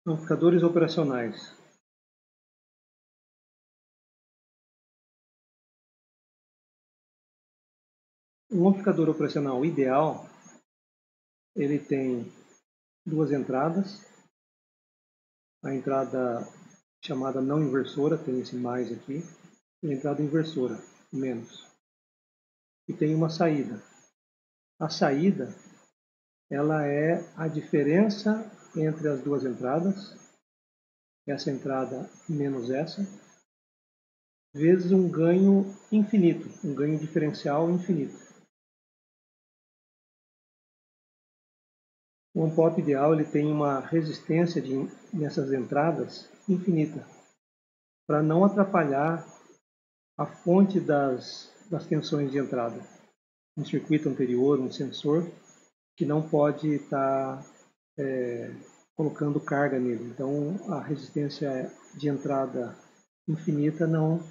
Amplificadores operacionais. Um amplificador operacional ideal, ele tem duas entradas. A entrada chamada não inversora, tem esse mais aqui, e a entrada inversora, menos. E tem uma saída. A saída, ela é a diferença entre as duas entradas, essa entrada menos essa, vezes um ganho infinito, um ganho diferencial infinito. O on-pop ideal ele tem uma resistência nessas entradas infinita, para não atrapalhar a fonte das tensões de entrada. Um circuito anterior, um sensor, que não pode estar colocando carga nele. Então a resistência de entrada infinita não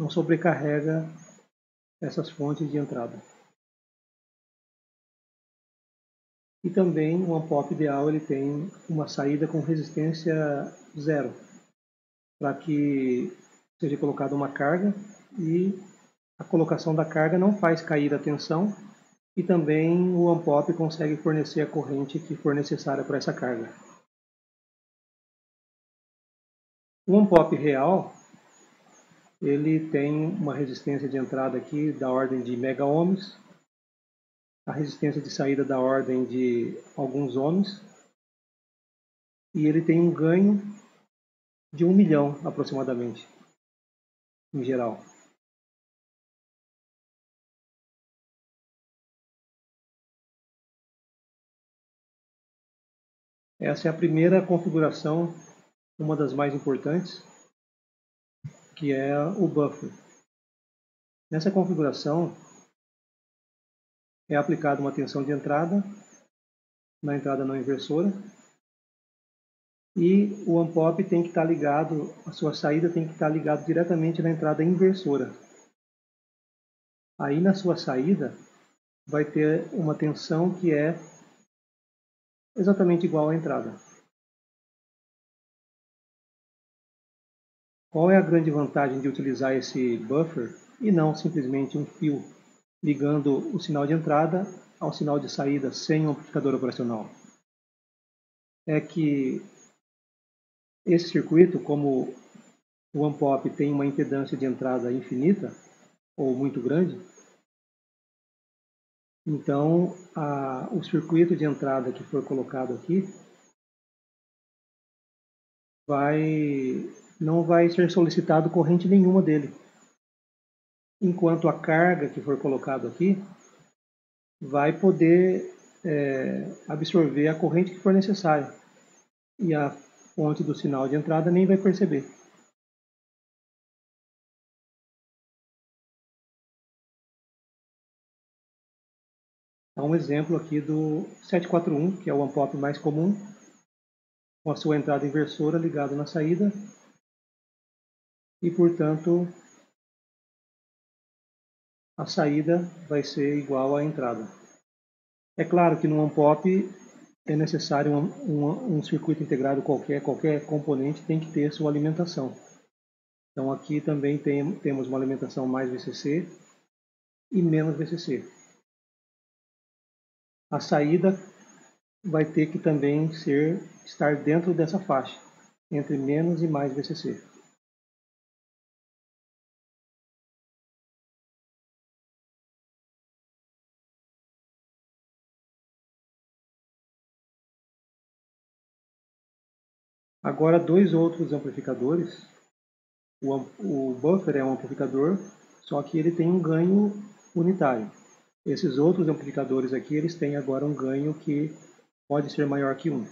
sobrecarrega essas fontes de entrada. E também o on-pop ideal ele tem uma saída com resistência zero, para que seja colocada uma carga e a colocação da carga não faz cair a tensão e também o on-pop consegue fornecer a corrente que for necessária para essa carga. O on-pop real ele tem uma resistência de entrada aqui da ordem de mega-ohms, a resistência de saída da ordem de alguns ohms, e ele tem um ganho de 1 milhão aproximadamente, em geral. Essa é a primeira configuração, uma das mais importantes, que é o buffer. Nessa configuração é aplicada uma tensão de entrada na entrada não inversora e o on-pop tem que estar ligado, a sua saída tem que estar ligado diretamente na entrada inversora. Aí na sua saída vai ter uma tensão que é exatamente igual à entrada. Qual é a grande vantagem de utilizar esse buffer e não simplesmente um fio ligando o sinal de entrada ao sinal de saída sem um amplificador operacional? É que esse circuito, como o on-pop tem uma impedância de entrada infinita ou muito grande, então o circuito de entrada que for colocado aqui não vai ser solicitado corrente nenhuma dele, enquanto a carga que for colocado aqui vai poder absorver a corrente que for necessária e a fonte do sinal de entrada nem vai perceber. Há um exemplo aqui do 741, que é o on-pop mais comum, com a sua entrada inversora ligada na saída e, portanto, a saída vai ser igual à entrada. É claro que no on-pop é necessário um circuito integrado qualquer componente tem que ter sua alimentação. Então aqui também temos uma alimentação mais VCC e menos VCC. A saída vai ter que também estar dentro dessa faixa, entre menos e mais VCC. Agora, dois outros amplificadores. O buffer é um amplificador, só que ele tem um ganho unitário. Esses outros amplificadores aqui, eles têm agora um ganho que pode ser maior que 1.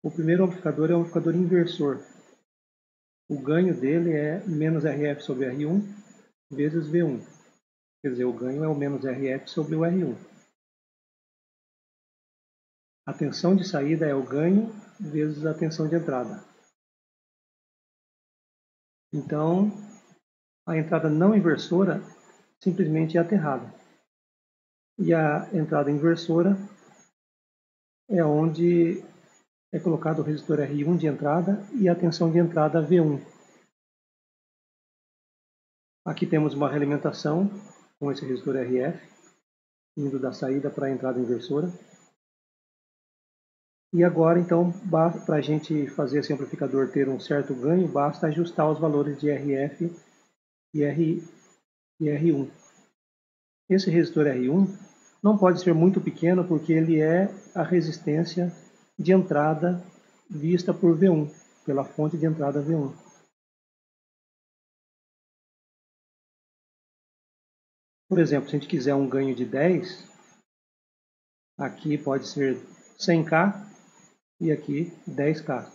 O primeiro amplificador é um amplificador inversor. O ganho dele é menos RF sobre R1 vezes V1. Quer dizer, o ganho é o menos RF sobre o R1. A tensão de saída é o ganho vezes a tensão de entrada. Então, a entrada não inversora simplesmente é aterrada. E a entrada inversora é onde é colocado o resistor R1 de entrada e a tensão de entrada V1. Aqui temos uma realimentação com esse resistor RF, indo da saída para a entrada inversora. E agora, então, para a gente fazer esse amplificador ter um certo ganho, basta ajustar os valores de RF e R1. Esse resistor R1 não pode ser muito pequeno porque ele é a resistência de entrada vista por V1, pela fonte de entrada V1. Por exemplo, se a gente quiser um ganho de 10, aqui pode ser 100K e aqui 10K.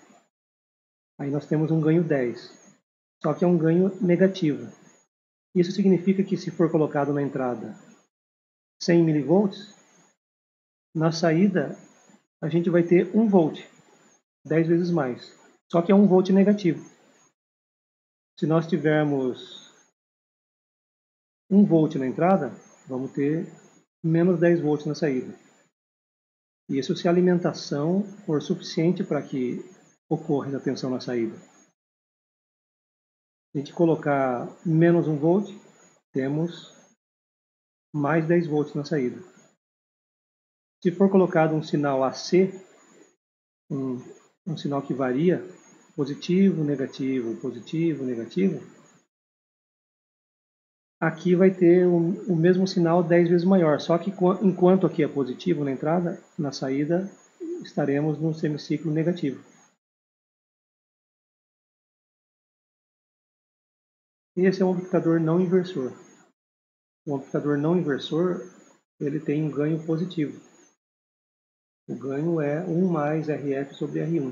Aí nós temos um ganho 10, só que é um ganho negativo. Isso significa que se for colocado na entrada 100 mV, na saída a gente vai ter 1 volt, 10 vezes mais. Só que é 1 volt negativo. Se nós tivermos 1 volt na entrada, vamos ter menos 10 volts na saída. Isso se a alimentação for suficiente para que ocorra a tensão na saída. Se a gente colocar menos 1 volt, temos mais 10 volts na saída. Se for colocado um sinal AC, um sinal que varia, positivo, negativo, aqui vai ter o mesmo sinal 10 vezes maior, só que enquanto aqui é positivo na entrada, na saída estaremos no semiciclo negativo. Esse é um amplificador não inversor. O amplificador não inversor, ele tem um ganho positivo. O ganho é 1 mais RF sobre R1.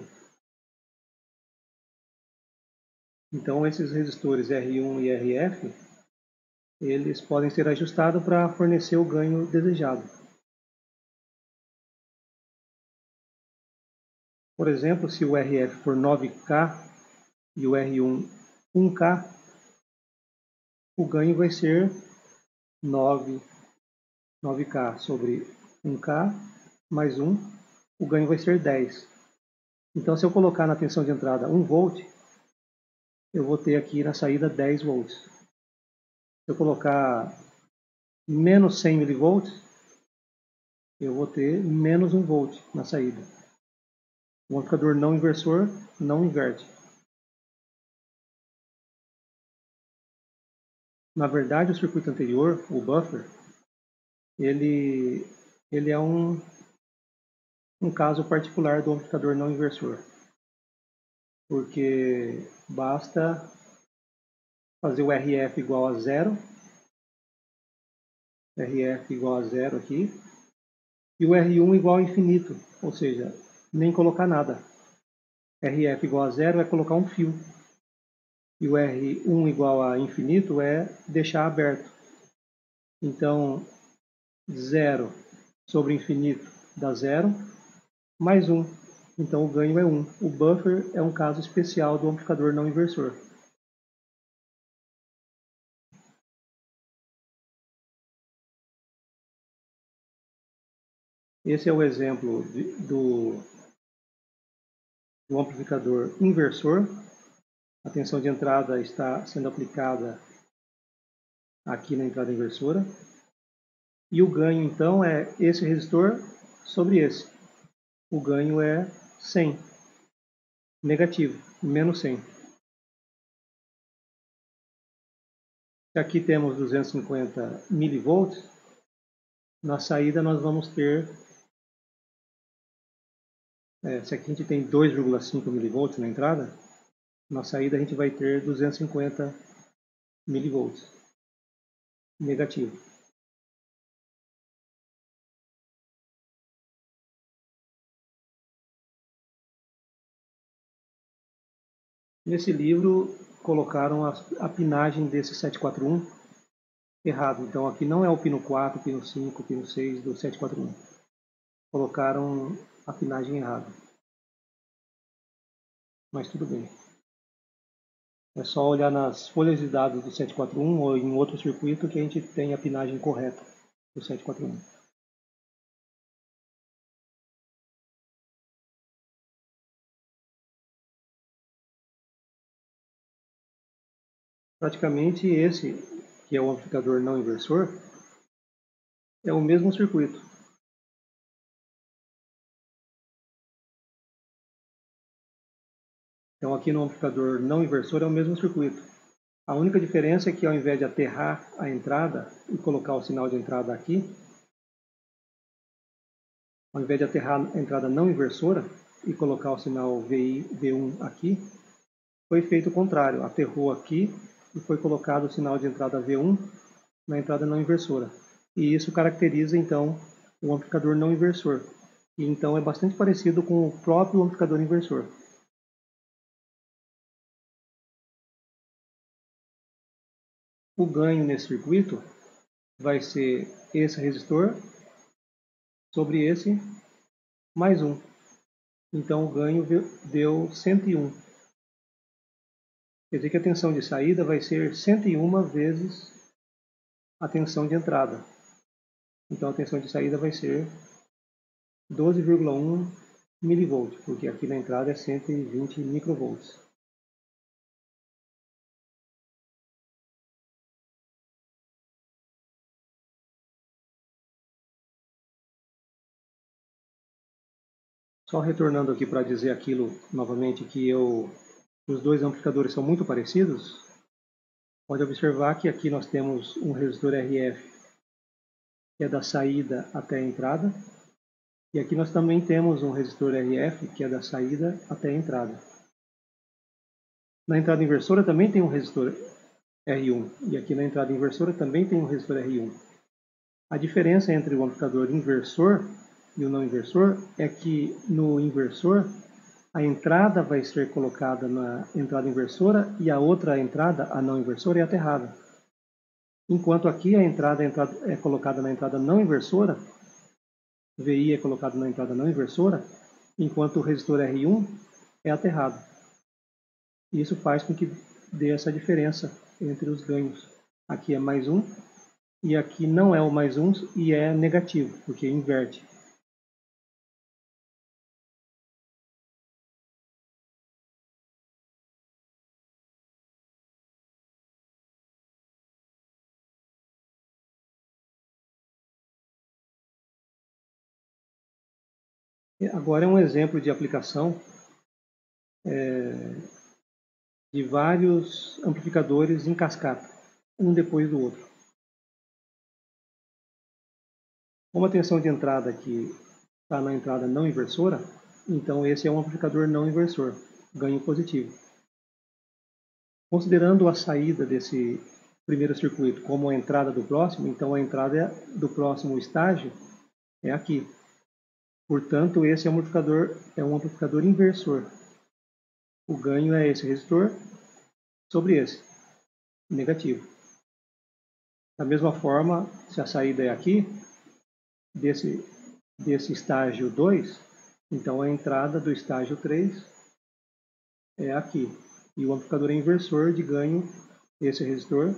Então esses resistores R1 e RF, eles podem ser ajustados para fornecer o ganho desejado. Por exemplo, se o RF for 9K e o R1 1K, o ganho vai ser 9K sobre 1K mais 1, o ganho vai ser 10. Então, se eu colocar na tensão de entrada 1 volt, eu vou ter aqui na saída 10 volts. Se eu colocar menos 100 mV, eu vou ter menos 1 volt na saída. O amplificador não inversor não inverte. Na verdade, o circuito anterior, o buffer, ele é um caso particular do amplificador não inversor. Porque basta fazer o RF igual a zero, RF igual a zero aqui, e o R1 igual a infinito, ou seja, nem colocar nada. RF igual a zero é colocar um fio. E o R1 igual a infinito é deixar aberto. Então, 0 sobre infinito dá 0, mais 1. Então o ganho é 1. O buffer é um caso especial do amplificador não inversor. Esse é o exemplo do amplificador inversor. A tensão de entrada está sendo aplicada aqui na entrada inversora. E o ganho, então, é esse resistor sobre esse. O ganho é 100, negativo, menos 100. Se aqui temos 250 milivolts, na saída nós vamos ter, se aqui a gente tem 2,5 milivolts na entrada, na saída a gente vai ter 250 milivolts, negativo. Nesse livro colocaram a pinagem desse 741 errado. Então aqui não é o pino 4, pino 5, pino 6 do 741. Colocaram a pinagem errada. Mas tudo bem. É só olhar nas folhas de dados do 741 ou em outro circuito que a gente tem a pinagem correta do 741. Praticamente esse, que é o amplificador não inversor, é o mesmo circuito. Então aqui no amplificador não inversor é o mesmo circuito. A única diferença é que ao invés de aterrar a entrada e colocar o sinal de entrada aqui, ao invés de aterrar a entrada não inversora e colocar o sinal VI, V1 aqui, foi feito o contrário. Aterrou aqui e foi colocado o sinal de entrada V1 na entrada não inversora. E isso caracteriza então o amplificador não inversor. E então é bastante parecido com o próprio amplificador inversor. O ganho nesse circuito vai ser esse resistor sobre esse mais um. Então o ganho deu 101. Quer dizer que a tensão de saída vai ser 101 vezes a tensão de entrada. Então a tensão de saída vai ser 12,1 milivolts, porque aqui na entrada é 120 microvolts. Só retornando aqui para dizer aquilo novamente que os dois amplificadores são muito parecidos, pode observar que aqui nós temos um resistor RF que é da saída até a entrada, e aqui nós também temos um resistor RF que é da saída até a entrada. Na entrada inversora também tem um resistor R1, e aqui na entrada inversora também tem um resistor R1. A diferença entre o amplificador inversor e o não inversor é que no inversor a entrada vai ser colocada na entrada inversora e a outra entrada, a não inversora, é aterrada. Enquanto aqui a entrada é colocada na entrada não inversora, VI é colocado na entrada não inversora, enquanto o resistor R1 é aterrado. Isso faz com que dê essa diferença entre os ganhos. Aqui é mais um e aqui não é o mais um e é negativo, porque inverte. Agora é um exemplo de aplicação de vários amplificadores em cascata, um depois do outro. Como a tensão de entrada aqui está na entrada não inversora, então esse é um amplificador não inversor, ganho positivo. Considerando a saída desse primeiro circuito como a entrada do próximo, então a entrada do próximo estágio é aqui. Portanto, esse amplificador é um amplificador inversor. O ganho é esse resistor sobre esse, negativo. Da mesma forma, se a saída é aqui, desse estágio 2, então a entrada do estágio 3 é aqui. E o amplificador é inversor de ganho, esse resistor,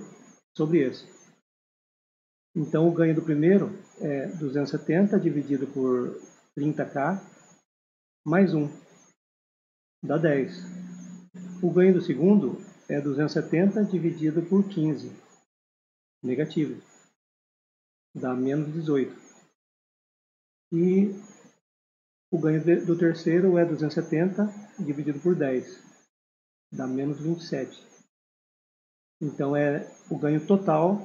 sobre esse. Então o ganho do primeiro é 270 dividido por 30K mais 1, dá 10. O ganho do segundo é 270 dividido por 15, negativo, dá menos 18. E o ganho do terceiro é 270 dividido por 10, dá menos 27. Então é o ganho total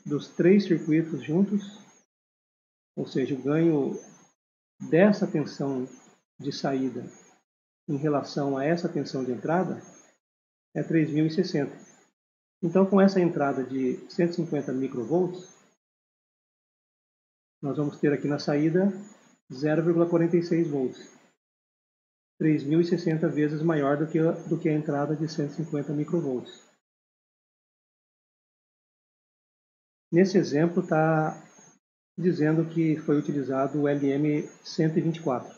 dos três circuitos juntos, ou seja, o ganho dessa tensão de saída em relação a essa tensão de entrada é 3.060. Então, com essa entrada de 150 microvolts, nós vamos ter aqui na saída 0,46 volts, 3.060 vezes maior do que a entrada de 150 microvolts. Nesse exemplo está dizendo que foi utilizado o LM124.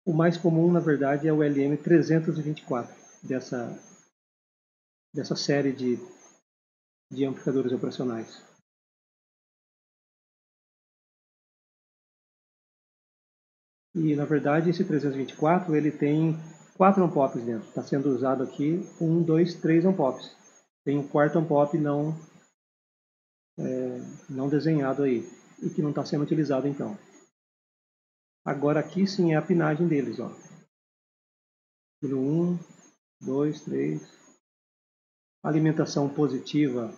O mais comum, na verdade, é o LM324, dessa série de amplificadores operacionais. E, na verdade, esse 324 ele tem 4 ampops dentro. Está sendo usado aqui 1, 2, 3 ampops. tem um quarto ANPOP não desenhado aí, e que não está sendo utilizado então. Agora aqui sim é a pinagem deles, ó. Pino 1, 2, 3. Alimentação positiva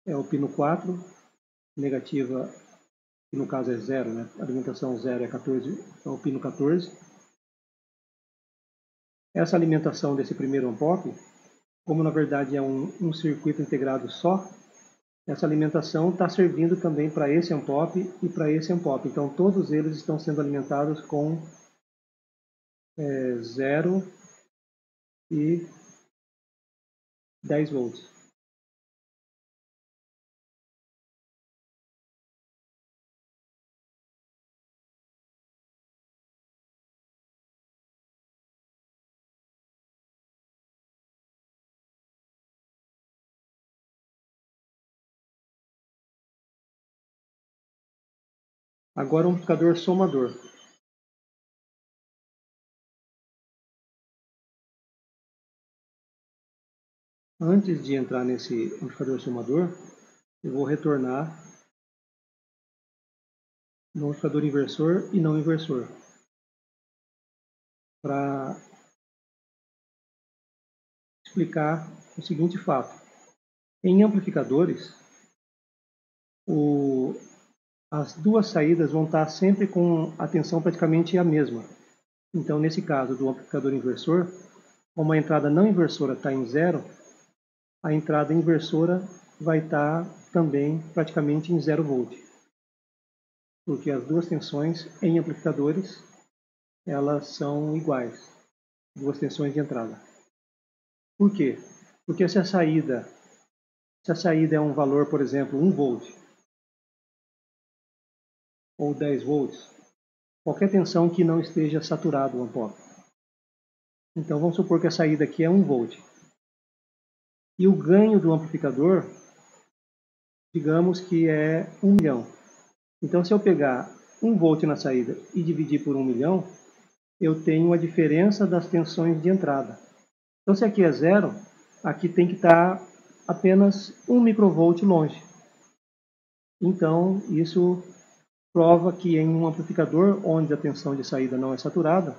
é o pino 4, negativa, que no caso é 0, né? Alimentação 0 é 14, é o pino 14. Essa alimentação desse primeiro ANPOP, como na verdade é um circuito integrado só, essa alimentação está servindo também para esse ANPOP e para esse ANPOP. Então todos eles estão sendo alimentados com 0 e 10 volts. Agora o amplificador somador. Antes de entrar nesse amplificador somador, eu vou retornar no amplificador inversor e não inversor, para explicar o seguinte fato. Em amplificadores, as duas saídas vão estar sempre com a tensão praticamente a mesma. Então, nesse caso do amplificador inversor, como a entrada não inversora está em 0, a entrada inversora vai estar também praticamente em 0 volt. Porque as duas tensões em amplificadores, elas são iguais, duas tensões de entrada. Por quê? Porque se a saída é um valor, por exemplo, 1 volt ou 10 volts, qualquer tensão que não esteja saturado o ANPOP. Então vamos supor que a saída aqui é 1 volt. E o ganho do amplificador, digamos que é 1 milhão. Então se eu pegar 1 volt na saída e dividir por 1 milhão, eu tenho a diferença das tensões de entrada. Então se aqui é 0, aqui tem que estar apenas 1 microvolt longe. Então isso prova que em um amplificador onde a tensão de saída não é saturada,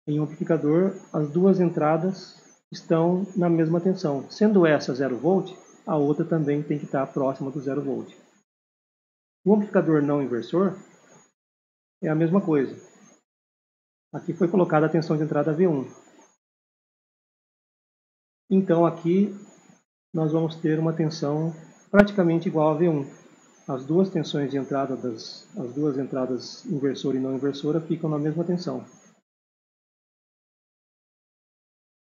em um amplificador as duas entradas estão na mesma tensão. Sendo essa 0 volt, a outra também tem que estar próxima do 0 volt. O amplificador não inversor é a mesma coisa. Aqui foi colocada a tensão de entrada V1. Então aqui nós vamos ter uma tensão praticamente igual a V1. As duas tensões de entrada as duas entradas inversora e não inversora ficam na mesma tensão.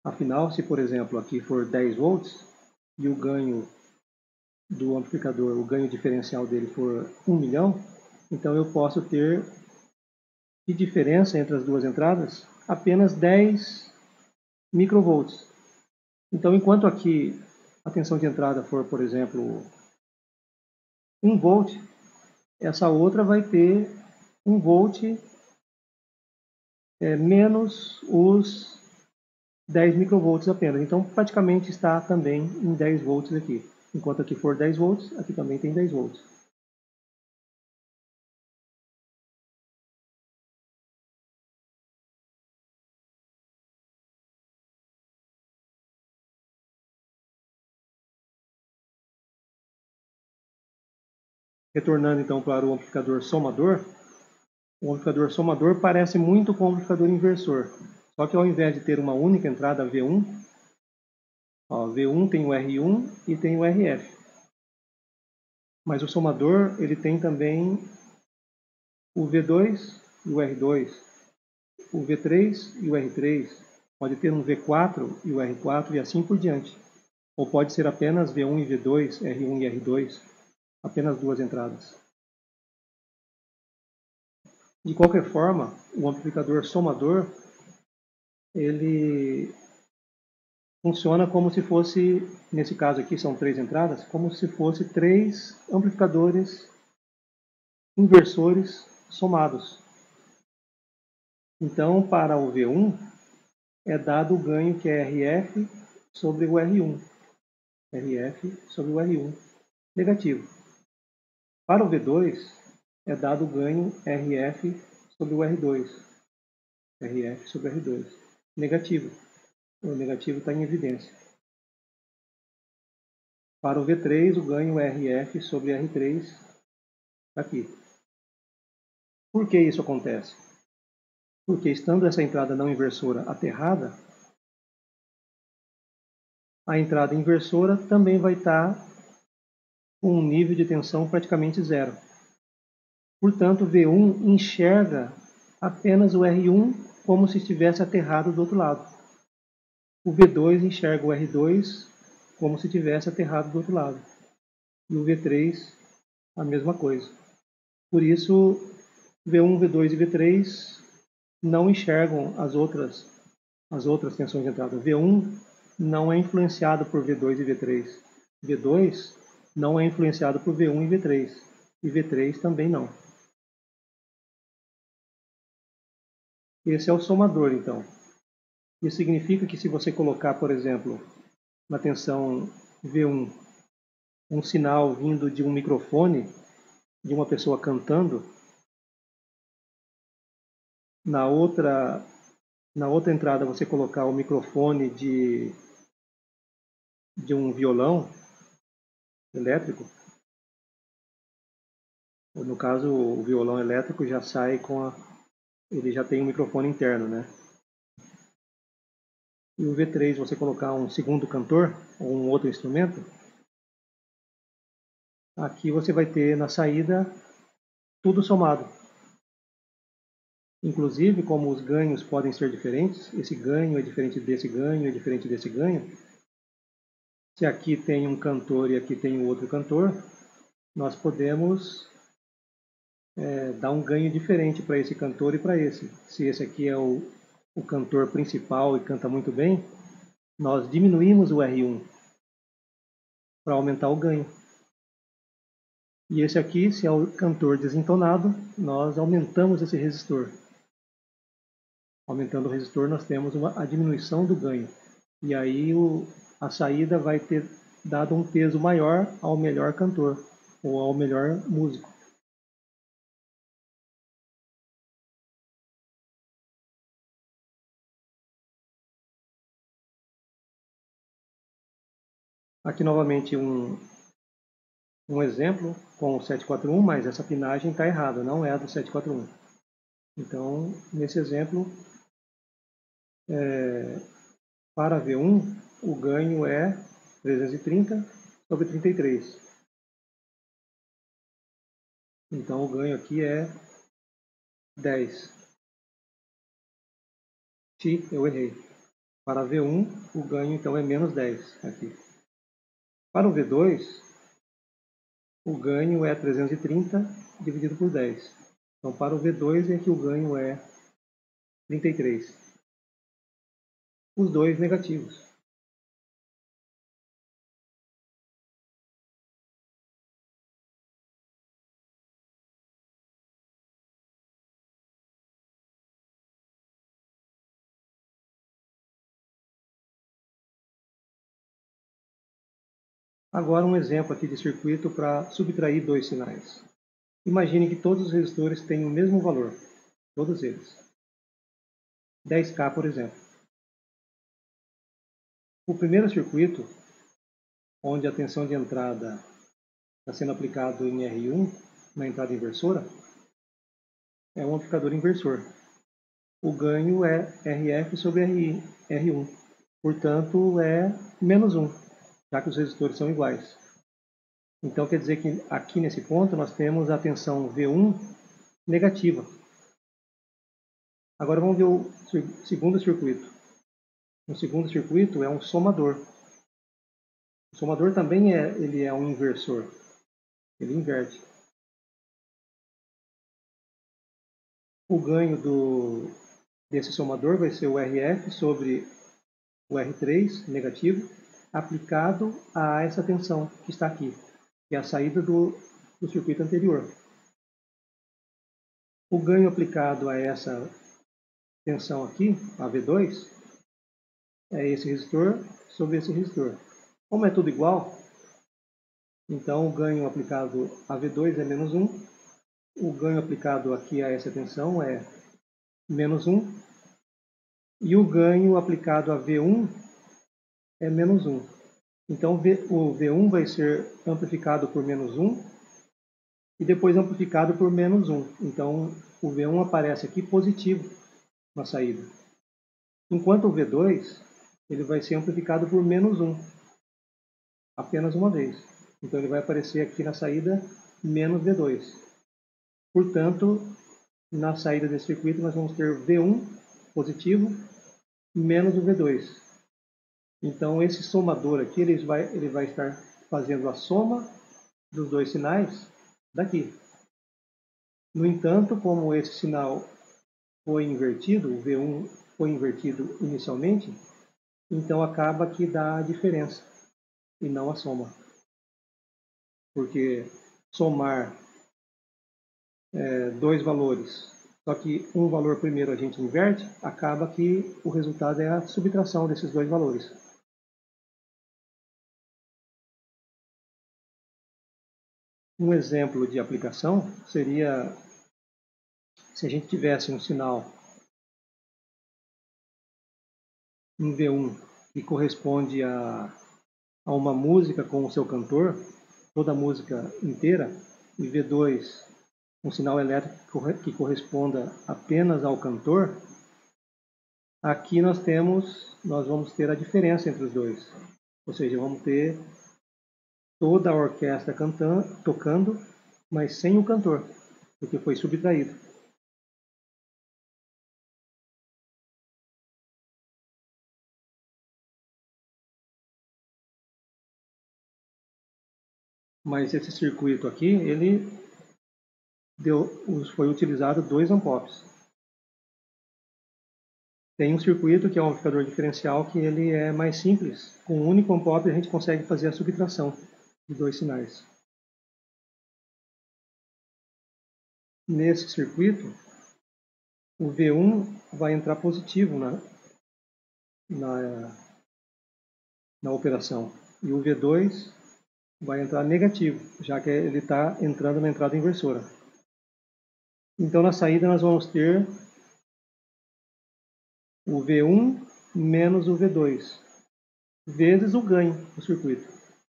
Afinal, se por exemplo aqui for 10 volts e o ganho do amplificador, o ganho diferencial dele for 1 milhão, então eu posso ter de diferença entre as duas entradas apenas 10 microvolts. Então enquanto aqui a tensão de entrada for, por exemplo, 1 volt, essa outra vai ter 1 volt menos os 10 microvolts apenas. Então praticamente está também em 10 volts aqui. Enquanto aqui for 10 volts, aqui também tem 10 volts. Retornando então para o amplificador somador, o amplificador somador parece muito com o amplificador inversor. Só que ao invés de ter uma única entrada V1, V1 tem o R1 e tem o RF. Mas o somador ele tem também o V2 e o R2, o V3 e o R3, pode ter um V4 e o R4 e assim por diante. Ou pode ser apenas V1 e V2, R1 e R2, apenas duas entradas. De qualquer forma, o amplificador somador ele funciona como se fosse, nesse caso aqui são 3 entradas, como se fosse 3 amplificadores inversores somados. Então, para o V1, é dado o ganho que é RF sobre o R1. RF sobre o R1 negativo. Para o V2, é dado o ganho RF sobre o R2. RF sobre o R2 negativo. O negativo está em evidência. Para o V3, o ganho RF sobre R3 aqui. Por que isso acontece? Porque estando essa entrada não inversora aterrada, a entrada inversora também vai estar com um nível de tensão praticamente zero. Portanto, V1 enxerga apenas o R1 como se estivesse aterrado do outro lado. O V2 enxerga o R2 como se estivesse aterrado do outro lado. E o V3 a mesma coisa. Por isso, V1, V2 e V3 não enxergam as outras tensões de entrada. V1 não é influenciado por V2 e V3. V2 não é influenciado por V1 e V3. E V3 também não. Esse é o somador, então. Isso significa que se você colocar, por exemplo, na tensão V1, um sinal vindo de um microfone, de uma pessoa cantando, na outra entrada você colocar o microfone de um violão elétrico, ou no caso o violão elétrico já sai ele já tem um microfone interno, né? E o V3 você colocar um segundo cantor ou um outro instrumento, aqui você vai ter na saída tudo somado. Inclusive, como os ganhos podem ser diferentes, esse ganho é diferente desse ganho, é diferente desse ganho. Se aqui tem um cantor e aqui tem um outro cantor, nós podemos dar um ganho diferente para esse cantor e para esse. Se esse aqui é o cantor principal e canta muito bem, nós diminuímos o R1 para aumentar o ganho. E esse aqui, se é o cantor desentonado, nós aumentamos esse resistor. Aumentando o resistor, nós temos a diminuição do ganho. E aí a saída vai ter dado um peso maior ao melhor cantor ou ao melhor músico. Aqui novamente um exemplo com o 741, mas essa pinagem está errada, não é a do 741. Então, nesse exemplo, para V1, o ganho é 330 sobre 33. Então, o ganho aqui é 10. Eu errei. Para V1, o ganho então é menos 10 aqui. Para o V2, o ganho é 330 dividido por 10. Então, para o V2 é que o ganho é 33. Os dois negativos. Agora um exemplo aqui de circuito para subtrair dois sinais. Imagine que todos os resistores têm o mesmo valor, todos eles. 10K, por exemplo. O primeiro circuito, onde a tensão de entrada está sendo aplicado em R1, na entrada inversora, é um amplificador inversor. O ganho é RF sobre R1, portanto é menos 1, já que os resistores são iguais. Então quer dizer que aqui nesse ponto nós temos a tensão V1 negativa. Agora vamos ver o segundo circuito. O segundo circuito é um somador. O somador também ele é um inversor. Ele inverte. O ganho desse somador vai ser o RF sobre o R3 negativo, aplicado a essa tensão que está aqui, que é a saída do circuito anterior. O ganho aplicado a essa tensão aqui, a V2, é esse resistor sobre esse resistor. Como é tudo igual, então o ganho aplicado a V2 é menos 1, o ganho aplicado aqui a essa tensão é menos 1, e o ganho aplicado a V1 é menos 1. Então o V1 vai ser amplificado por menos 1 e depois amplificado por menos 1. Então o V1 aparece aqui positivo na saída. Enquanto o V2 ele vai ser amplificado por menos 1, apenas uma vez. Então ele vai aparecer aqui na saída menos V2. Portanto, na saída desse circuito nós vamos ter V1 positivo menos o V2. Então esse somador aqui ele vai estar fazendo a soma dos dois sinais daqui. No entanto, como esse sinal foi invertido, o V1 foi invertido inicialmente, então acaba que dá a diferença e não a soma. Porque somar dois valores, só que um valor primeiro a gente inverte, acaba que o resultado é a subtração desses dois valores. Um exemplo de aplicação seria se a gente tivesse um sinal em V1 que corresponde a uma música com o seu cantor, toda a música inteira, e V2 um sinal elétrico que corresponda apenas ao cantor, aqui nós vamos ter a diferença entre os dois. Ou seja, vamos ter toda a orquestra tocando, mas sem o cantor, porque foi subtraído. Mas esse circuito aqui, ele foi utilizado 2 ampops. Tem um circuito que é um amplificador diferencial que ele é mais simples. Com um único ampop a gente consegue fazer a subtração de dois sinais. Nesse circuito, o V1 vai entrar positivo na operação e o V2 vai entrar negativo, já que ele está entrando na entrada inversora. Então na saída nós vamos ter o V1 menos o V2, vezes o ganho do circuito.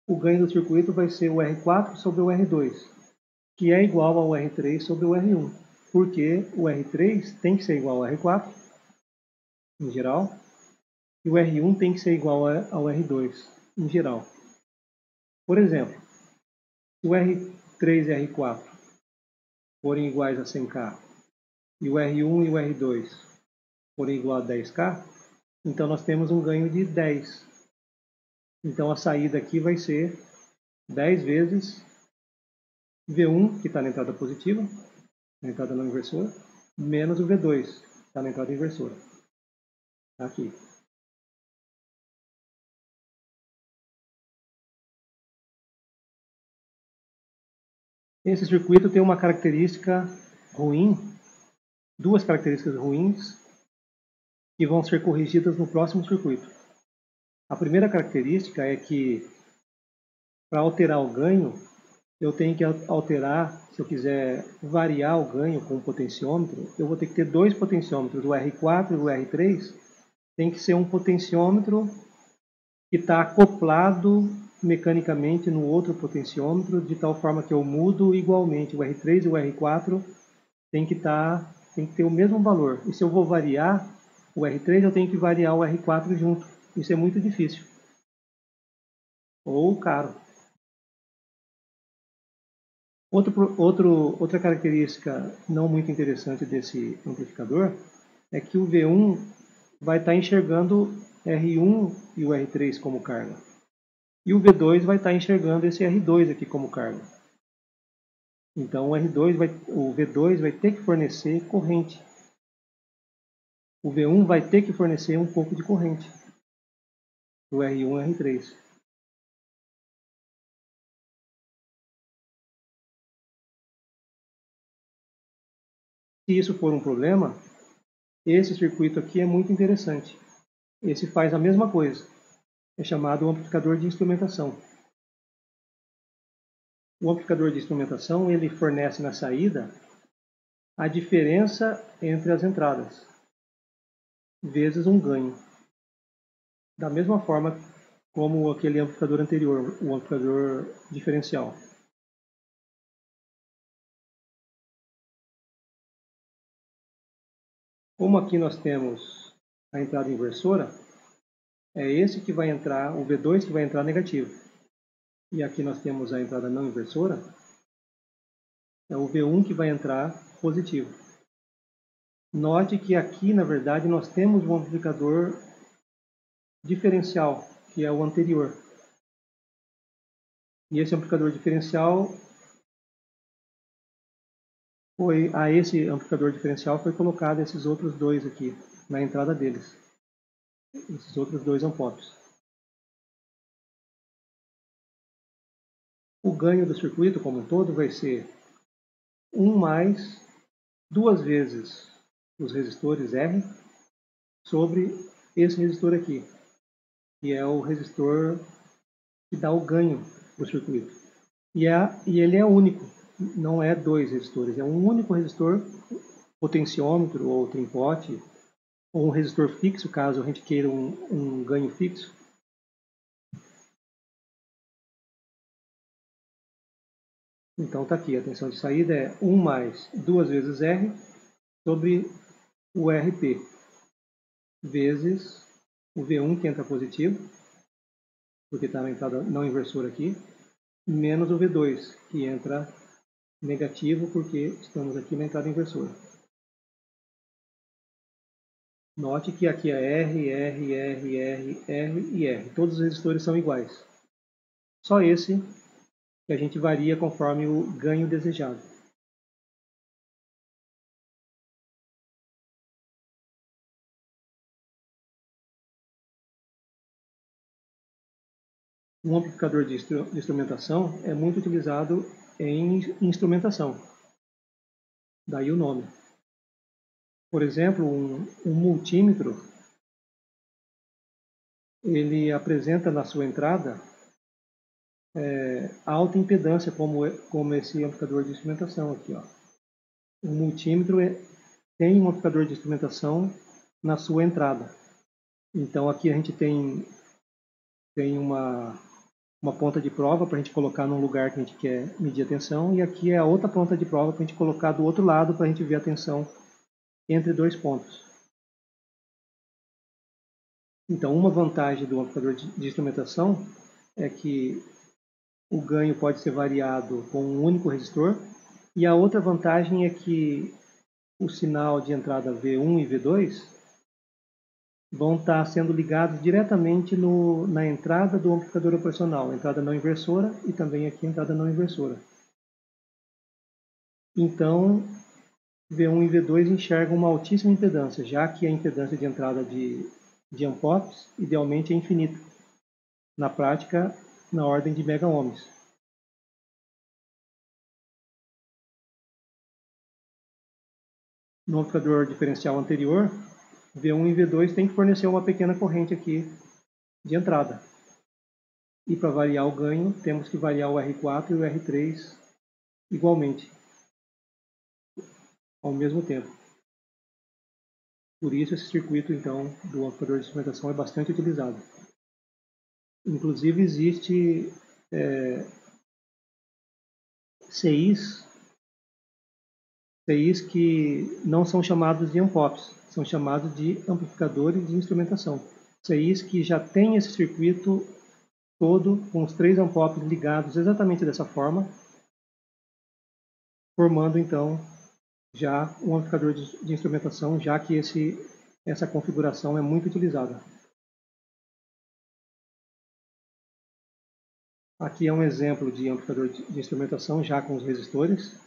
O ganho do circuito vai ser o R4 sobre o R2, que é igual ao R3 sobre o R1, porque o R3 tem que ser igual ao R4, em geral, e o R1 tem que ser igual ao R2, em geral. Por exemplo, se o R3 e R4 forem iguais a 100K e o R1 e o R2 forem igual a 10K, então nós temos um ganho de 10. Então a saída aqui vai ser 10 vezes V1, que está na entrada positiva, na entrada não inversora, menos o V2, que está na entrada inversora. Aqui. Esse circuito tem uma característica ruim, duas características ruins, que vão ser corrigidas no próximo circuito. A primeira característica é que, para alterar o ganho, eu tenho que alterar, se eu quiser variar o ganho com o potenciômetro, eu vou ter que ter dois potenciômetros, o R4 e o R3, tem que ser um potenciômetro que está acoplado mecanicamente no outro potenciômetro, de tal forma que eu mudo igualmente o R3 e o R4 tem que ter o mesmo valor. E se eu vou variar o R3, eu tenho que variar o R4 junto. Isso é muito difícil. Ou caro. Outra característica não muito interessante desse amplificador é que o V1 vai estar enxergando R1 e o R3 como carga. E o V2 vai estar enxergando esse R2 aqui como carga. Então o V2 vai ter que fornecer corrente. O V1 vai ter que fornecer um pouco de corrente do R1 e R3. Se isso for um problema, esse circuito aqui é muito interessante. Esse faz a mesma coisa. É chamado amplificador de instrumentação. O amplificador de instrumentação ele fornece na saída a diferença entre as entradas, vezes um ganho. Da mesma forma como aquele amplificador anterior, o amplificador diferencial. Como aqui nós temos a entrada inversora, é esse que vai entrar, o V2 que vai entrar negativo. E aqui nós temos a entrada não inversora, é o V1 que vai entrar positivo. Note que aqui, na verdade, nós temos um amplificador diferencial, que é o anterior. E esse amplificador diferencial a esse amplificador diferencial foi colocado esses outros dois aqui, na entrada deles. Esses outros dois ampops. O ganho do circuito como um todo vai ser 1 mais 2 vezes os resistores R sobre esse resistor aqui, que é o resistor que dá o ganho do circuito. E ele é único, não é 2 resistores, é um único resistor, potenciômetro ou trimpote, ou um resistor fixo, caso a gente queira um ganho fixo. Então está aqui, a tensão de saída é 1 mais 2 vezes R sobre o RP, vezes o V1 que entra positivo, porque está na entrada não inversora aqui, menos o V2 que entra negativo, porque estamos aqui na entrada inversora. Note que aqui é R, R, R, R, R e R. Todos os resistores são iguais. Só esse que a gente varia conforme o ganho desejado. Um amplificador de instrumentação é muito utilizado em instrumentação. Daí o nome. Por exemplo, um multímetro, ele apresenta na sua entrada alta impedância, como esse amplificador de instrumentação aqui. Ó. O multímetro tem um amplificador de instrumentação na sua entrada. Então aqui a gente tem uma ponta de prova para a gente colocar num lugar que a gente quer medir a tensão, e aqui é a outra ponta de prova para a gente colocar do outro lado para a gente ver a tensão entre dois pontos. Então uma vantagem do amplificador de instrumentação é que o ganho pode ser variado com um único resistor, e a outra vantagem é que o sinal de entrada V1 e V2 vão estar sendo ligados diretamente na entrada do amplificador operacional, entrada não inversora e também aqui entrada não inversora. Então, V1 e V2 enxergam uma altíssima impedância, já que a impedância de entrada de ampops idealmente é infinita. Na prática, na ordem de mega-ohms. No amplificador diferencial anterior, V1 e V2 tem que fornecer uma pequena corrente aqui de entrada. E para variar o ganho, temos que variar o R4 e o R3 igualmente, ao mesmo tempo. Por isso esse circuito então do amplificador de instrumentação é bastante utilizado. Inclusive existe CIs que não são chamados de ampops, são chamados de amplificadores de instrumentação. CIs que já tem esse circuito todo com os 3 ampops ligados exatamente dessa forma, formando então já um amplificador de instrumentação, já que essa configuração é muito utilizada. Aqui é um exemplo de amplificador de instrumentação já com os resistores.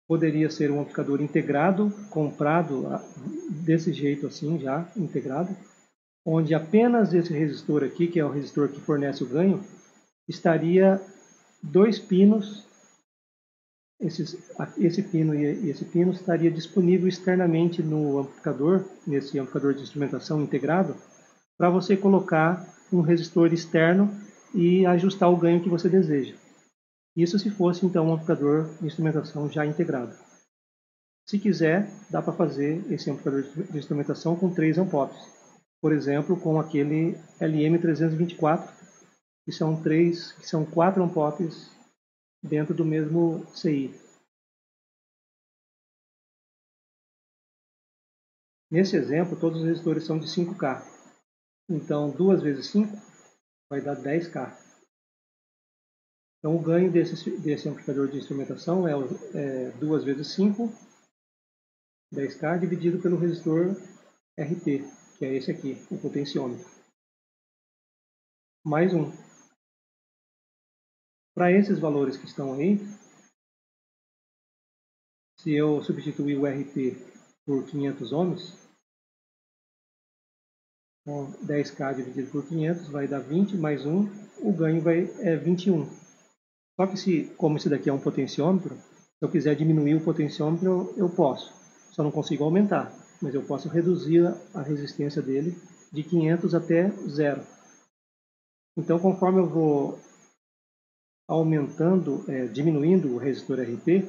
Poderia ser um amplificador integrado, comprado desse jeito assim, já integrado, onde apenas esse resistor aqui, que é o resistor que fornece o ganho, estaria 2 pinos esse pino e esse pino estaria disponível externamente no amplificador, nesse amplificador de instrumentação integrado, para você colocar um resistor externo e ajustar o ganho que você deseja. Isso se fosse então um amplificador de instrumentação já integrado. Se quiser, dá para fazer esse amplificador de instrumentação com 3 ampops. Por exemplo, com aquele LM324, que são 4 ampops dentro do mesmo CI. Nesse exemplo, todos os resistores são de 5K. Então, 2 vezes 5 vai dar 10K. Então, o ganho desse amplificador de instrumentação é 2 vezes 5, 10K, dividido pelo resistor RT, que é esse aqui, o potenciômetro. Mais 1. Para esses valores que estão aí, se eu substituir o RT por 500 ohms, então 10K dividido por 500 vai dar 20, mais 1, o ganho é 21. Só que como esse daqui é um potenciômetro, se eu quiser diminuir o potenciômetro, eu posso. Só não consigo aumentar, mas eu posso reduzir a resistência dele de 500 até 0. Então, conforme eu vou aumentando, diminuindo o resistor RT,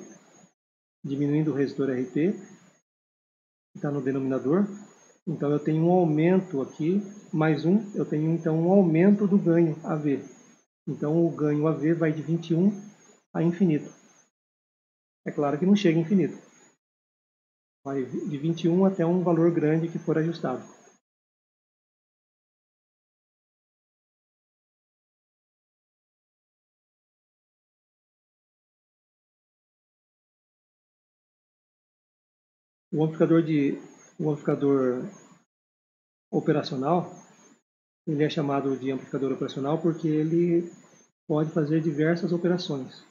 que está no denominador, então eu tenho um aumento aqui, mais 1, eu tenho então um aumento do ganho AV. Então o ganho AV vai de 21 a infinito. É claro que não chega a infinito. Vai de 21 até um valor grande que for ajustado. O amplificador operacional, ele é chamado de amplificador operacional porque ele pode fazer diversas operações.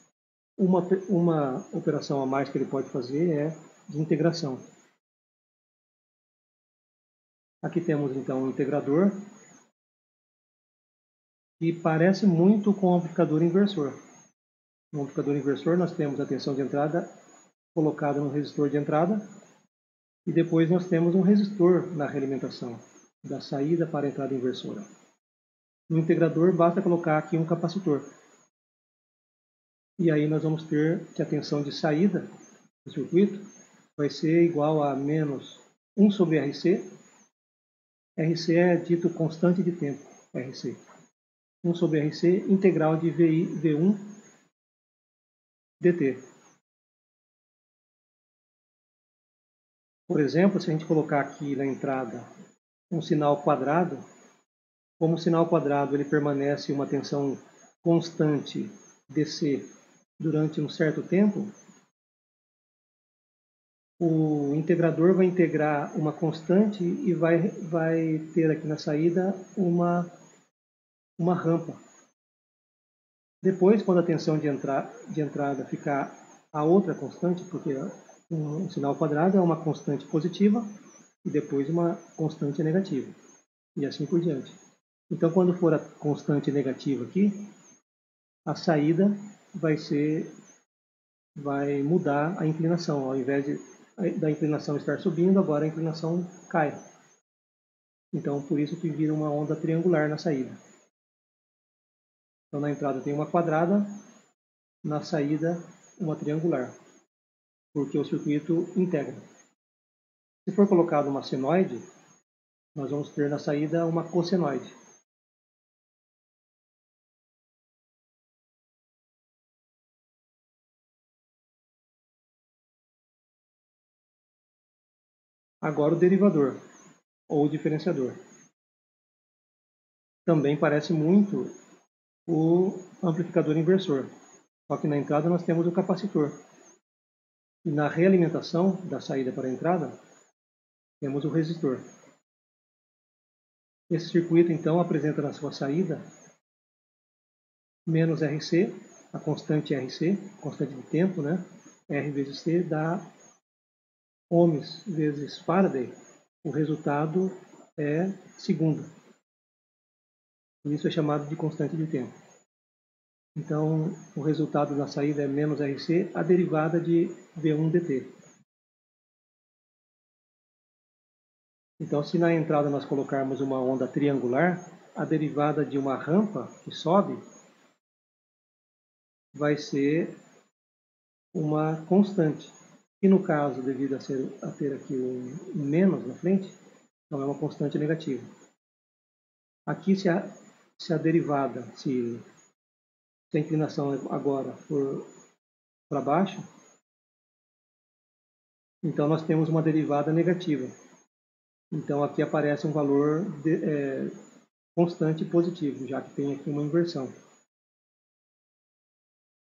Uma operação a mais que ele pode fazer é de integração. Aqui temos então um integrador que parece muito com o amplificador inversor. No amplificador inversor nós temos a tensão de entrada colocada no resistor de entrada e depois nós temos um resistor na realimentação, da saída para a entrada inversora. No integrador basta colocar aqui um capacitor. E aí nós vamos ter que a tensão de saída do circuito vai ser igual a menos 1 sobre RC. RC é dito constante de tempo, RC. 1 sobre RC integral de VI, V1 dt. Por exemplo, se a gente colocar aqui na entrada um sinal quadrado, como o sinal quadrado ele permanece uma tensão constante DC durante um certo tempo, o integrador vai integrar uma constante e vai ter aqui na saída uma rampa. Depois, quando a tensão de entrada ficar a outra constante, porque um sinal quadrado é uma constante positiva e depois uma constante negativa, e assim por diante. Então, quando for a constante negativa aqui, a saída vai mudar a inclinação. Ao invés da inclinação estar subindo, agora a inclinação cai. Então, por isso que vira uma onda triangular na saída. Então, na entrada tem uma quadrada, na saída uma triangular, porque o circuito integra. Se for colocado uma senoide, nós vamos ter na saída uma cossenoide. Agora o derivador, ou diferenciador. Também parece muito o amplificador inversor, só que na entrada nós temos o capacitor. E na realimentação da saída para a entrada, temos o resistor. Esse circuito, então, apresenta na sua saída menos RC, a constante RC, constante de tempo, né? R vezes C dá ohms vezes Faraday. O resultado é segundo. Isso é chamado de constante de tempo. Então, o resultado da saída é menos RC, a derivada de V1 dt. Então, se na entrada nós colocarmos uma onda triangular, a derivada de uma rampa que sobe vai ser uma constante. E no caso, devido a ter aqui um menos na frente, então é uma constante negativa. Aqui, se a derivada, se a inclinação agora for para baixo, então nós temos uma derivada negativa. Então aqui aparece um valor constante positivo, já que tem aqui uma inversão.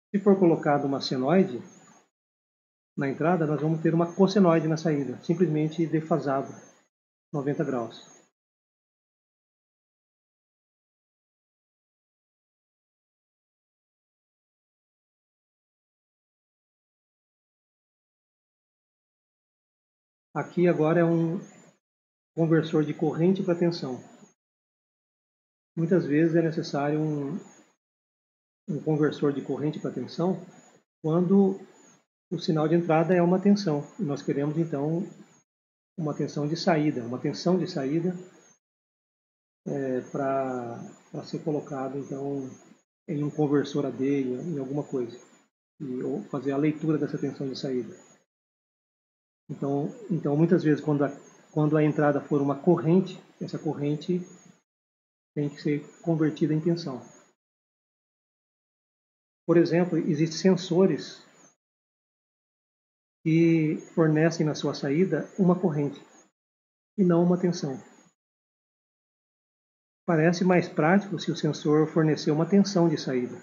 Se for colocado uma senoide na entrada, nós vamos ter uma cossenoide na saída, simplesmente defasado 90 graus. Aqui agora é um conversor de corrente para tensão. Muitas vezes é necessário um conversor de corrente para tensão quando o sinal de entrada é uma tensão. E nós queremos então uma tensão de saída, para ser colocado então em um conversor AD, em alguma coisa, ou fazer a leitura dessa tensão de saída. Então muitas vezes quando a entrada for uma corrente, essa corrente tem que ser convertida em tensão. Por exemplo, existem sensores que fornecem na sua saída uma corrente e não uma tensão. Parece mais prático se o sensor fornecer uma tensão de saída,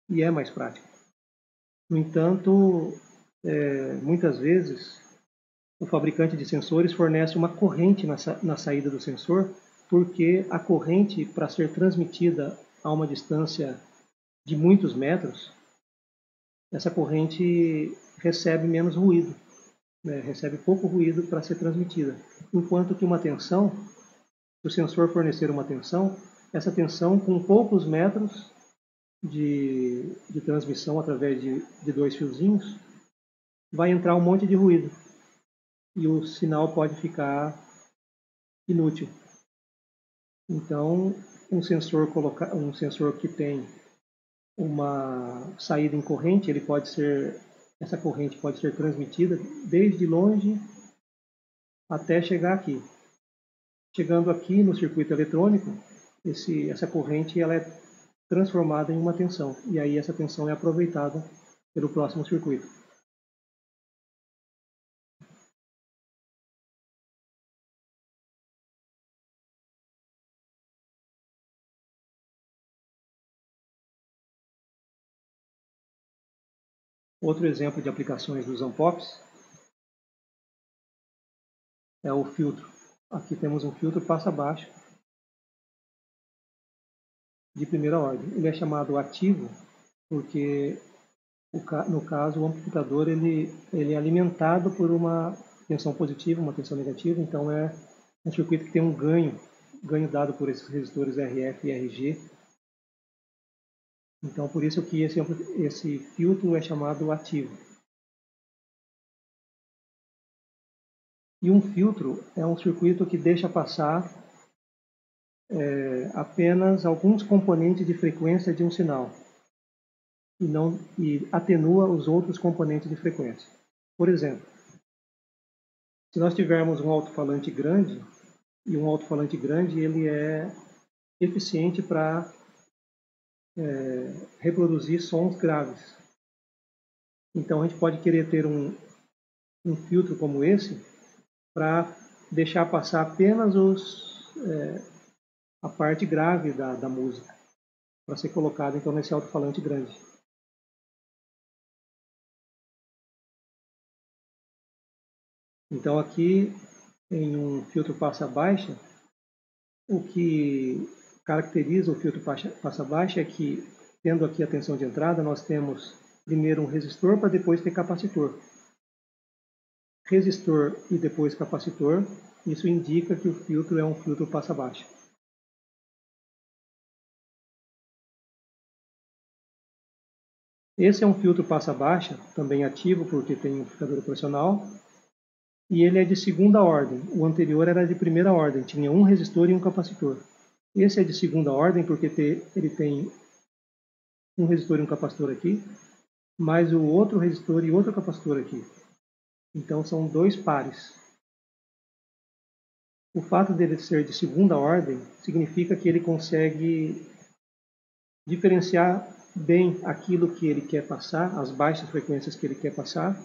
e é mais prático. No entanto, muitas vezes o fabricante de sensores fornece uma corrente na saída do sensor, porque a corrente, para ser transmitida a uma distância de muitos metros, essa corrente recebe menos ruído, né? Recebe pouco ruído para ser transmitida. Enquanto que uma tensão, se o sensor fornecer uma tensão, essa tensão com poucos metros de transmissão através de dois fiozinhos, vai entrar um monte de ruído e o sinal pode ficar inútil. Então, um sensor que tem uma saída em corrente, essa corrente pode ser transmitida desde longe até chegar aqui. Chegando aqui no circuito eletrônico, essa corrente ela é transformada em uma tensão, e aí essa tensão é aproveitada pelo próximo circuito. Outro exemplo de aplicações dos ampops é o filtro. Aqui temos um filtro passa-baixo de primeira ordem. Ele é chamado ativo porque, no caso, o amplificador ele é alimentado por uma tensão positiva, uma tensão negativa, então é um circuito que tem um ganho dado por esses resistores RF e RG. Então, por isso que esse filtro é chamado ativo. E um filtro é um circuito que deixa passar apenas alguns componentes de frequência de um sinal e atenua os outros componentes de frequência. Por exemplo, se nós tivermos um alto-falante grande, e um alto-falante grande ele é eficiente para reproduzir sons graves. Então a gente pode querer ter um filtro como esse para deixar passar apenas a parte grave da música, para ser colocado então nesse alto-falante grande. Então aqui em um filtro passa-baixa, o que caracteriza o filtro passa-baixa é que, tendo aqui a tensão de entrada, nós temos primeiro um resistor para depois ter capacitor. Resistor e depois capacitor, isso indica que o filtro é um filtro passa-baixa. Esse é um filtro passa-baixa, também ativo porque tem um amplificador operacional, e ele é de segunda ordem. O anterior era de primeira ordem, tinha um resistor e um capacitor. Esse é de segunda ordem porque ele tem um resistor e um capacitor aqui, mais o outro resistor e outro capacitor aqui. Então são dois pares. O fato dele ser de segunda ordem significa que ele consegue diferenciar bem aquilo que ele quer passar, as baixas frequências que ele quer passar,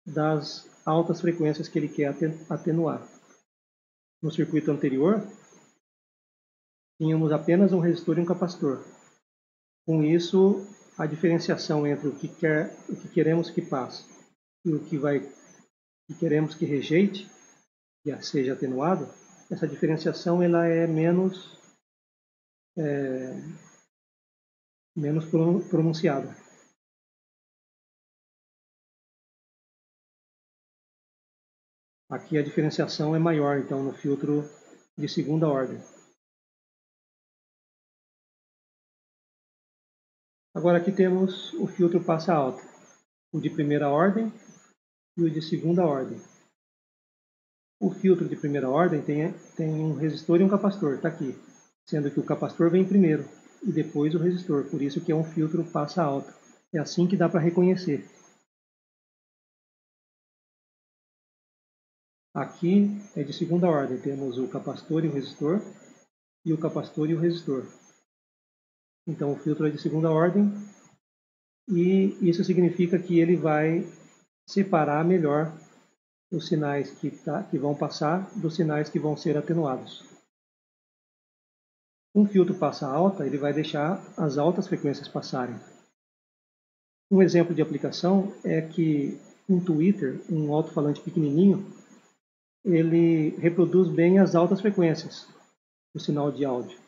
das altas frequências que ele quer atenuar. No circuito anterior, tínhamos apenas um resistor e um capacitor. Com isso, a diferenciação entre o que queremos que passe e o que queremos que rejeite, e seja atenuado, essa diferenciação ela é menos pronunciada. Aqui a diferenciação é maior, então, no filtro de segunda ordem. Agora aqui temos o filtro passa alta, o de primeira ordem e o de segunda ordem. O filtro de primeira ordem tem um resistor e um capacitor, está aqui, sendo que o capacitor vem primeiro e depois o resistor, por isso que é um filtro passa alta. É assim que dá para reconhecer. Aqui é de segunda ordem, temos o capacitor e o resistor, e o capacitor e o resistor. Então o filtro é de segunda ordem, e isso significa que ele vai separar melhor os sinais que vão passar dos sinais que vão ser atenuados. Um filtro passa alta, ele vai deixar as altas frequências passarem. Um exemplo de aplicação é que um tweeter, um alto-falante pequenininho, ele reproduz bem as altas frequências do sinal de áudio.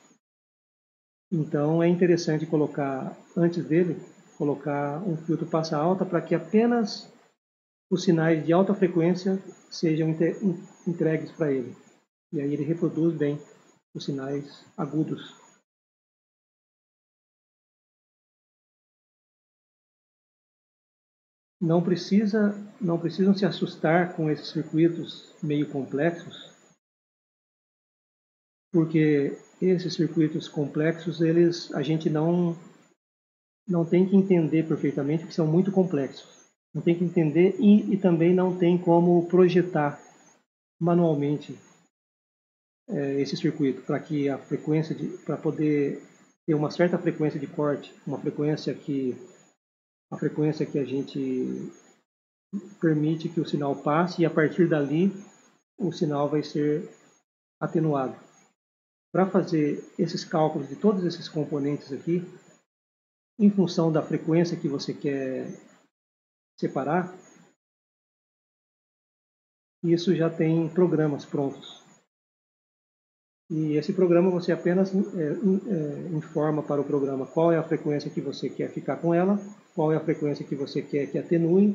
Então é interessante colocar, antes dele, colocar um filtro passa alta para que apenas os sinais de alta frequência sejam entregues para ele. E aí ele reproduz bem os sinais agudos. Não precisam se assustar com esses circuitos meio complexos, porque esses circuitos complexos, a gente não tem que entender perfeitamente, porque são muito complexos. Não tem que entender e também não tem como projetar manualmente esse circuito para que para poder ter uma certa frequência de corte, a frequência que a gente permite que o sinal passe e a partir dali o sinal vai ser atenuado. Para fazer esses cálculos de todos esses componentes aqui, em função da frequência que você quer separar, isso já tem programas prontos. E esse programa você apenas informa para o programa qual é a frequência que você quer ficar com ela, qual é a frequência que você quer que atenue,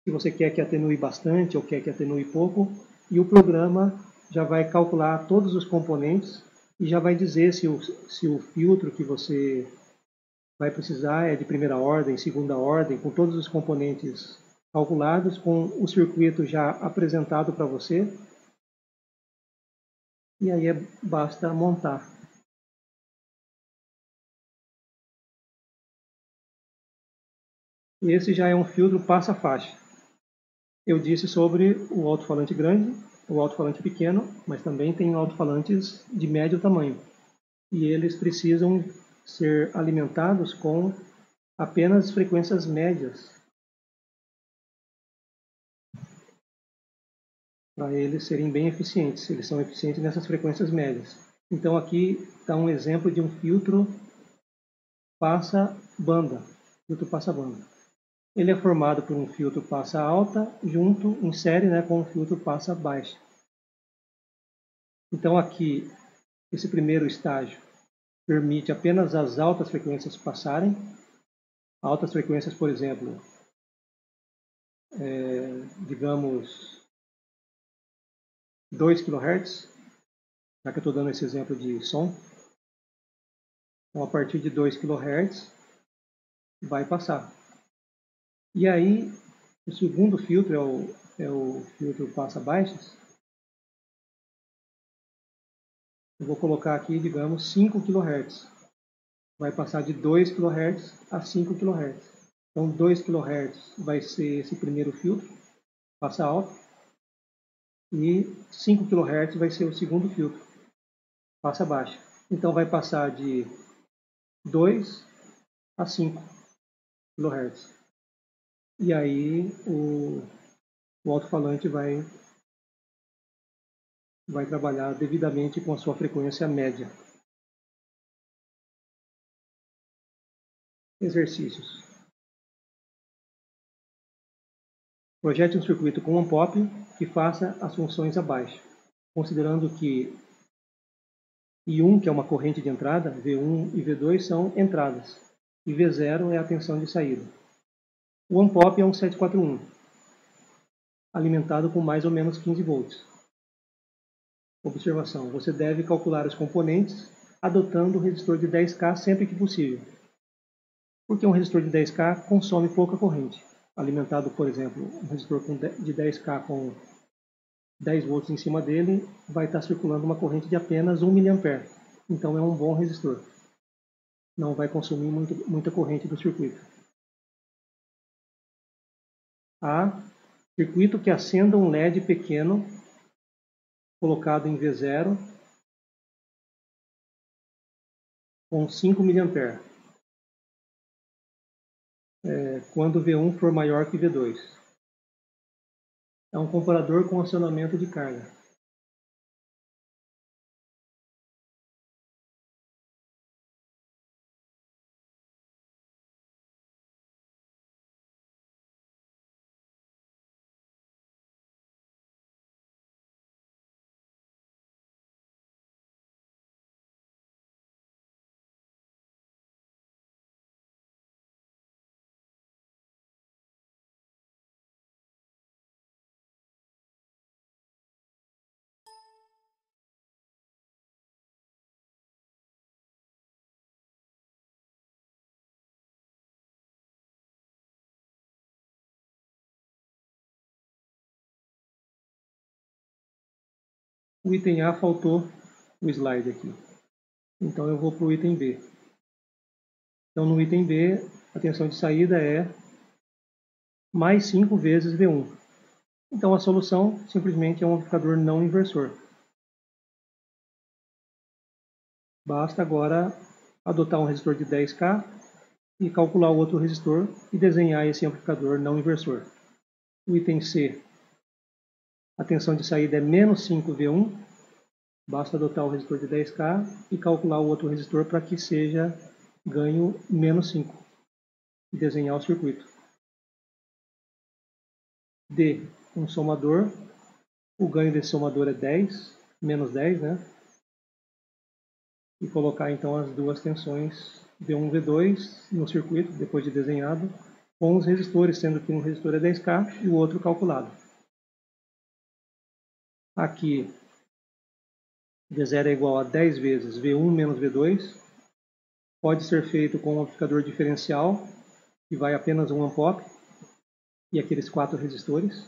se você quer que atenue bastante ou quer que atenue pouco, e o programa já vai calcular todos os componentes e já vai dizer se o filtro que você vai precisar é de primeira ordem, segunda ordem, com todos os componentes calculados, com o circuito já apresentado para você. E aí basta montar. Esse já é um filtro passa-faixa. Eu disse sobre o alto-falante grande, o alto-falante pequeno, mas também tem alto-falantes de médio tamanho. E eles precisam ser alimentados com apenas frequências médias para eles serem bem eficientes. Eles são eficientes nessas frequências médias. Então aqui está um exemplo de um filtro passa-banda. Filtro passa-banda. Ele é formado por um filtro passa alta junto em série, né, com um filtro passa baixa. Então aqui esse primeiro estágio permite apenas as altas frequências passarem. Altas frequências, por exemplo, digamos 2 kHz, já que eu estou dando esse exemplo de som. Então a partir de 2 kHz vai passar. E aí, o segundo filtro é o filtro passa-baixas. Eu vou colocar aqui, digamos, 5 kHz. Vai passar de 2 kHz a 5 kHz. Então, 2 kHz vai ser esse primeiro filtro, passa alto, e 5 kHz vai ser o segundo filtro, passa baixa. Então, vai passar de 2 a 5 kHz. E aí, o alto-falante vai trabalhar devidamente com a sua frequência média. Exercícios. Projete um circuito com um pop que faça as funções abaixo, considerando que I1, que é uma corrente de entrada, V1 e V2 são entradas, e V0 é a tensão de saída. O AMPOP é um 741, alimentado com mais ou menos 15 volts. Observação: você deve calcular os componentes adotando o resistor de 10K sempre que possível, porque um resistor de 10K consome pouca corrente. Alimentado, por exemplo, um resistor de 10K com 10 volts em cima dele, vai estar circulando uma corrente de apenas 1 mA. Então é um bom resistor. Não vai consumir muita corrente do circuito. A. Circuito que acenda um LED pequeno colocado em V0 com 5 mA, quando V1 for maior que V2. É um comparador com acionamento de carga. O item A faltou o slide aqui. Então eu vou para o item B. Então no item B, a tensão de saída é mais 5 vezes V1. Então a solução simplesmente é um amplificador não inversor. Basta agora adotar um resistor de 10K e calcular o outro resistor e desenhar esse amplificador não inversor. O item C, a tensão de saída é menos 5V1. Basta adotar o resistor de 10K e calcular o outro resistor para que seja ganho menos 5 e desenhar o circuito. D, um somador. O ganho desse somador é 10, menos 10, né? E colocar então as duas tensões V1 e V2 no circuito, depois de desenhado, com os resistores, sendo que um resistor é 10K e o outro calculado. Aqui, V0 é igual a 10 vezes V1 menos V2. Pode ser feito com um amplificador diferencial, que vai apenas um ampop e aqueles 4 resistores.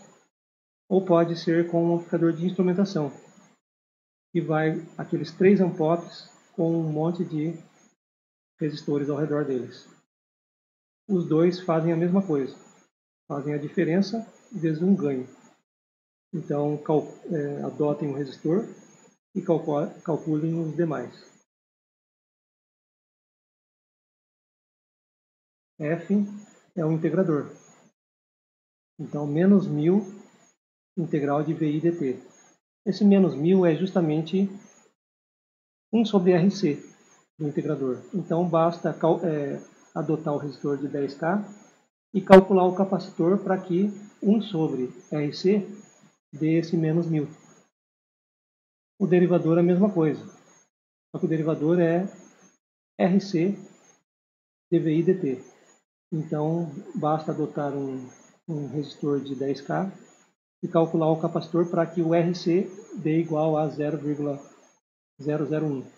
Ou pode ser com um amplificador de instrumentação, que vai aqueles 3 ampops com um monte de resistores ao redor deles. Os dois fazem a mesma coisa, fazem a diferença vezes um ganho. Então, adotem um resistor e calculem os demais. F é o integrador. Então, menos 1000 integral de VI dt. Esse menos 1000 é justamente 1 sobre RC do integrador. Então, basta adotar o resistor de 10K e calcular o capacitor para que 1 sobre RC dê esse menos 1000. O derivador é a mesma coisa, só que o derivador é RC dVi dt. Então, basta adotar um resistor de 10K e calcular o capacitor para que o RC dê igual a 0,001.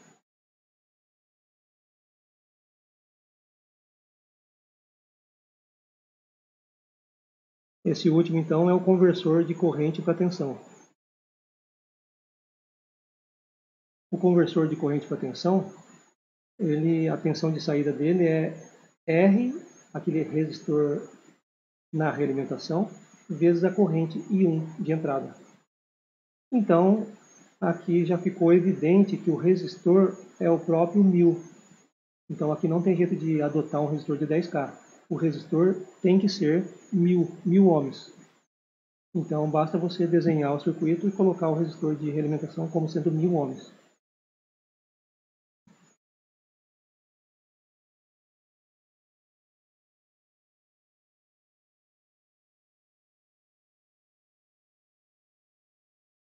Esse último, então, é o conversor de corrente para tensão. O conversor de corrente para tensão, a tensão de saída dele é R, aquele resistor na realimentação, vezes a corrente I1 de entrada. Então, aqui já ficou evidente que o resistor é o próprio 1000. Então, aqui não tem jeito de adotar um resistor de 10K. O resistor tem que ser 1000 ohms. Então, basta você desenhar o circuito e colocar o resistor de realimentação como sendo 1000 ohms.